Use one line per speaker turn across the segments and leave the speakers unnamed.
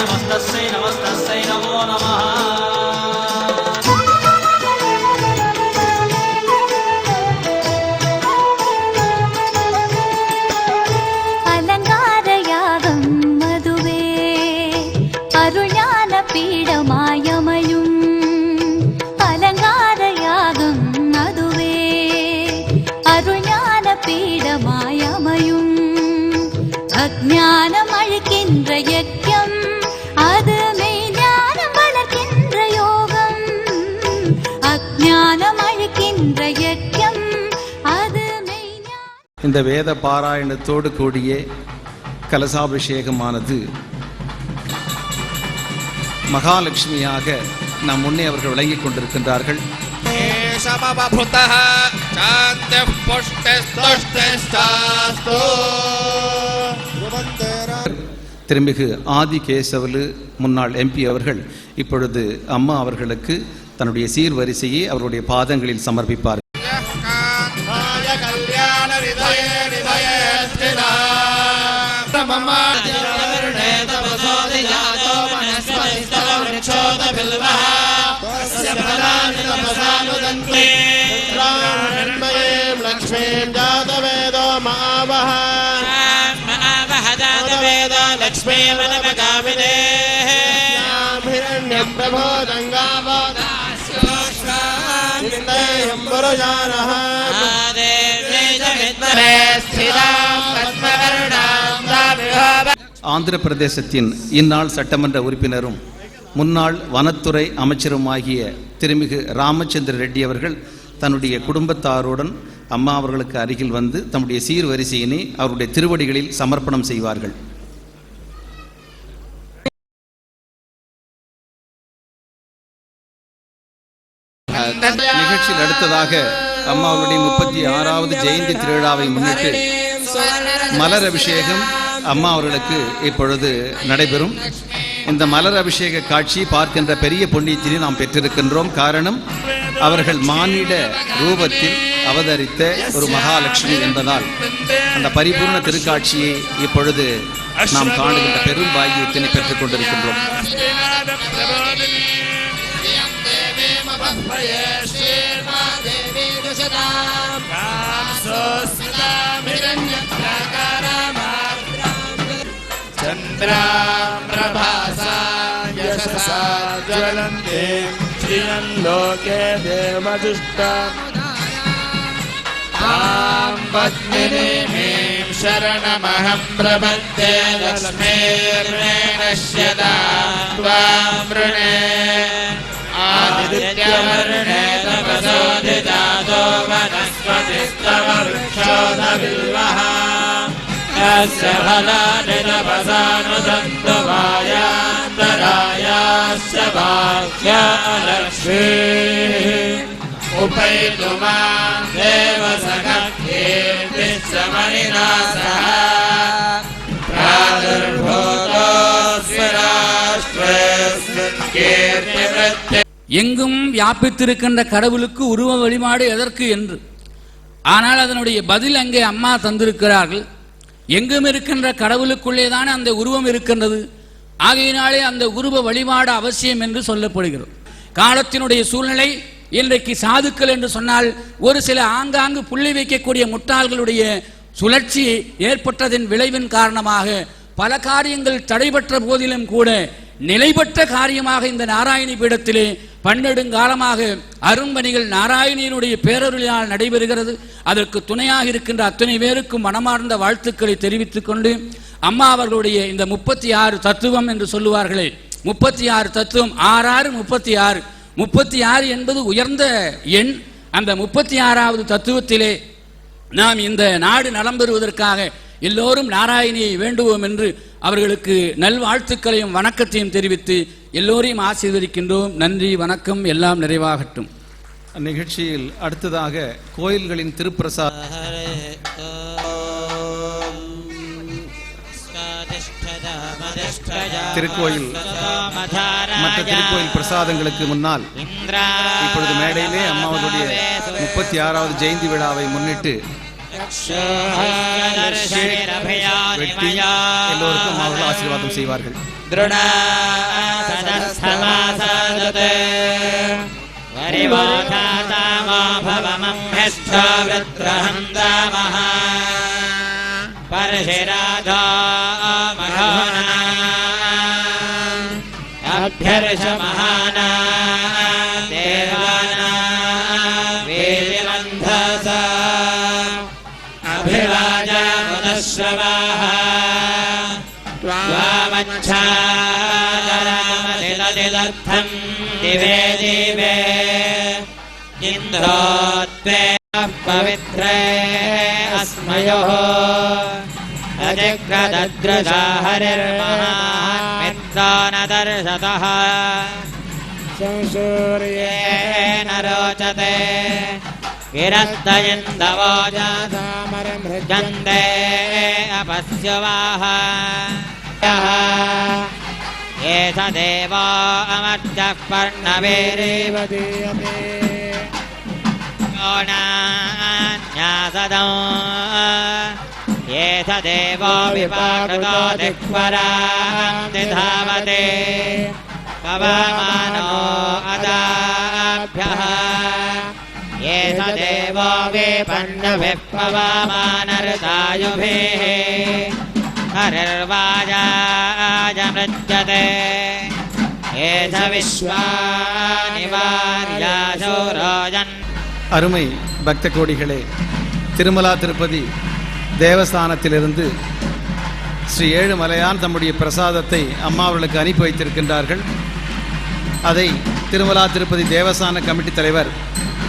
नमस्तस्यै नमस्तस्यै नमो नमः
இந்த வேத பாராயணத்தோடு கூடிய கலசாபிஷேகமானது மகாலட்சுமியாக நம் முன்னே அவர்கள் விளங்கிக் கொண்டிருக்கின்றார்கள். திருமிகு ஆதிகேசவலு முன்னாள் MP அவர்கள் இப்பொழுது அம்மா அவர்களுக்கு தன்னுடைய சீர்வரிசையை அவருடைய பாதங்களில் சமர்ப்பிப்பார். ஆந்திர பிரதேசத்தின் இந்நாள் சட்டமன்ற உறுப்பினரும் முன்னாள் வனத்துறை அமைச்சருமாகிய திருமிகு ராமச்சந்திர ரெட்டி அவர்கள் தன்னுடைய குடும்பத்தாருடன் அம்மா அவர்களுக்கு அருகில் வந்து தம்முடைய சீர்வரிசையினை அவருடைய திருவடிகளில் சமர்ப்பணம் செய்வார்கள். நிகழ்ச்சியில் அடுத்ததாக அம்மாவுடைய 36வது ஜெயந்தி திருவிழாவை முன்னிட்டு மலர் அபிஷேகம் அம்மா அவர்களுக்கு இப்பொழுது நடைபெறும். இந்த மலர் அபிஷேக காட்சி பார்க்கின்ற பெரிய புண்ணியத்தினை நாம் பெற்றிருக்கின்றோம். காரணம், அவர்கள் மானிட ரூபத்தில் அவதரித்த ஒரு மகாலட்சுமி என்பதால் அந்த பரிபூர்ண திருக்காட்சியை இப்பொழுது நாம் காணுகின்ற பெரும் பாக்கியத்தினை பெற்றுக் கொண்டிருக்கின்றோம்.
लोके देवजुष्टा पद्मिनीं शरणमहं प्रपद्ये लक्ष्मीर्वेणश्यदा त्वां वृणे आदित्यवर्णे तपसोदिजातो वनस्पतिस्तव वृक्षोदबिल्वः यस्य फलानि तपसानुसन्तु वायान्तरायाश्च भाग्यलक्ष्मीः उपैतु मां देवसखकीर्तिश्च मणिना सह प्रादुर्भूतोऽस्मि राष्ट्रेऽस्मिन् कीर्तिवृत्ति.
எங்கும் வியாபித்திருக்கின்ற கடவுளுக்கு உருவ வழிபாடு எதற்கு என்று, ஆனால் அதனுடைய பதில் அங்கே அம்மா தந்திருக்கிறார்கள். எங்கும் இருக்கின்ற கடவுளுக்குள்ளேதான் அந்த உருவம் இருக்கின்றது. ஆகையினாலே அந்த உருவ வழிபாடு அவசியம் என்று சொல்லப்படுகிறது. காலத்தினுடைய சூழ்நிலை இன்றைக்கு சாதுக்கள் என்று சொன்னால் ஒரு சில ஆங்காங்கு புள்ளி வைக்கக்கூடிய முட்டாள்களுடைய சுழற்சி ஏற்பட்டதின் விளைவின் காரணமாக பல காரியங்கள் தடைபெற்ற போதிலும் கூட நிலைபெற்ற காரியமாக இந்த நாராயணி பீடத்திலே பன்னெடுங்காலமாக அரும்பணிகள் நாராயணியினுடைய பேரருளினால் நடைபெறுகிறது. அதற்கு துணையாக இருக்கின்ற அத்தனை பேருக்கும் மனமார்ந்த வாழ்த்துக்களை தெரிவித்துக் கொண்டு, அம்மா அவர்களுடைய இந்த 36 தத்துவம் என்று சொல்லுவார்களே, 36 தத்துவம் 6 36 36 என்பது உயர்ந்த எண். அந்த 36வது தத்துவத்திலே நாம் இந்த நாடு நலம் பெறுவதற்காக எல்லோரும் நாராயணியை வேண்டுவோம் என்று அவர்களுக்கு நல்வாழ்த்துக்களையும் வணக்கத்தையும் தெரிவித்து எல்லோரையும் ஆசீர்வதிக்கின்றோம். நன்றி, வணக்கம், எல்லாம் நிறைவாகட்டும்.
நிகழ்ச்சியில் அடுத்ததாக கோயில்களின் திருப்பிரசாத திருக்கோயில் மற்ற திருக்கோயில் பிரசாதங்களுக்கு முன்னால் இப்பொழுது மேடையிலே அம்மாவுடைய 36வது ஜெயந்தி விழாவை முன்னிட்டு வெட்டி எல்லோருக்கும் அவர்கள் ஆசீர்வாதம் செய்வார்கள்.
दृढासदस्थमासादते वरिवोधातामो भवमम्यश्चो वृत्रहन्तामः परशिराधो मघोना अभ्यर्षमहाना देवाना वेदिवन्धसा अभिवाजामुदश्रवाः त्वामच्छादरामदिदर्थं दिवे दिवे इन्द्रोत्वे पवित्रे अस्मयोः अजग्रदद्रजा हरिर्महामित्रानदर्शतः संसूर्येण रोचते विरस्तयन्दवो जातामरमृजन्ते अपस्यवाः एष देवो अमर्त्यः पर्णवेरेव दीयते न्यासदं एष देवो विपाकृतो दिक्परान्ति धावते पवमानो अदाभ्यः एष देवो विपन्नभिः पवमानर्तायुभिः हरिर्वाजायमृज्यते एष विश्वानिवार्यासो रोजन्
அருமை பக்த கோடிகளே, திருமலா திருப்பதி தேவஸ்தானத்திலிருந்து ஸ்ரீ ஏழுமலையான் தம்முடைய பிரசாதத்தை அம்மா அவர்களுக்கு அனுப்பி வைத்திருக்கின்றார்கள். அதை திருமலா திருப்பதி தேவஸ்தான கமிட்டி தலைவர்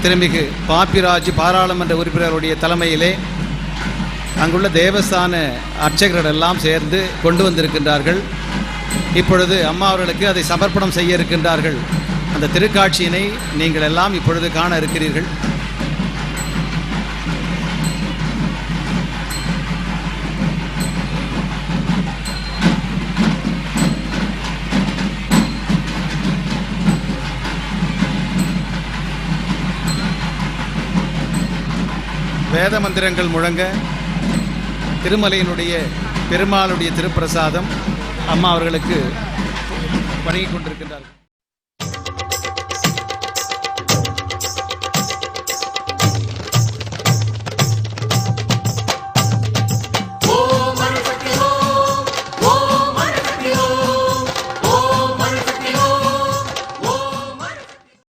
திருமிகு பாப்பிராஜ் பாராளுமன்ற உறுப்பினருடைய தலைமையிலே அங்குள்ள தேவஸ்தான அர்ச்சகர்களெல்லாம் சேர்ந்து கொண்டு வந்திருக்கின்றார்கள். இப்பொழுது அம்மா அவர்களுக்கு அதை சமர்ப்பணம் செய்ய இருக்கின்றார்கள். அந்த திருக்காட்சியினை நீங்கள் எல்லாம் இப்பொழுது காண இருக்கிறீர்கள். வேத மந்திரங்கள் முழங்க திருமலையினுடைய பெருமாளுடைய திருப்பிரசாதம் அம்மா அவர்களுக்கு வழங்கிக் கொண்டிருக்கின்றார்கள்.